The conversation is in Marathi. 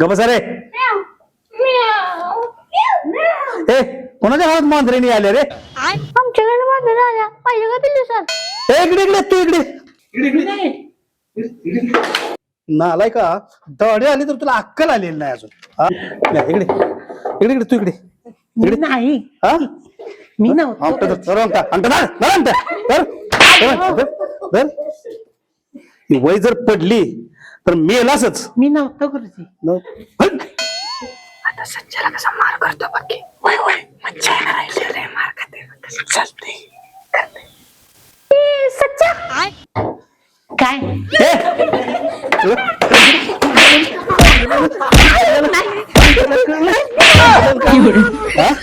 गबसा रे कोणाच्या घरात मांजरीने आले रे आमच्याकडे मांजर आल्या पाहिजे का पिल्लू सर इकडे इकडे तू इकडे नालाय का दडे आली तर तुला अक्कल आलेली नाही अजून इकडे इकडे इकडे तू इकडे इकडे नाही हा मी नव्हतो वय जर पडली तर मेलासच मी नव्हतो गुरुजी आता सच्चाला कसा मार करतो बाकी वय वय मज्जा येणार आहे मार खाते कसं चालते सच्चा काय हा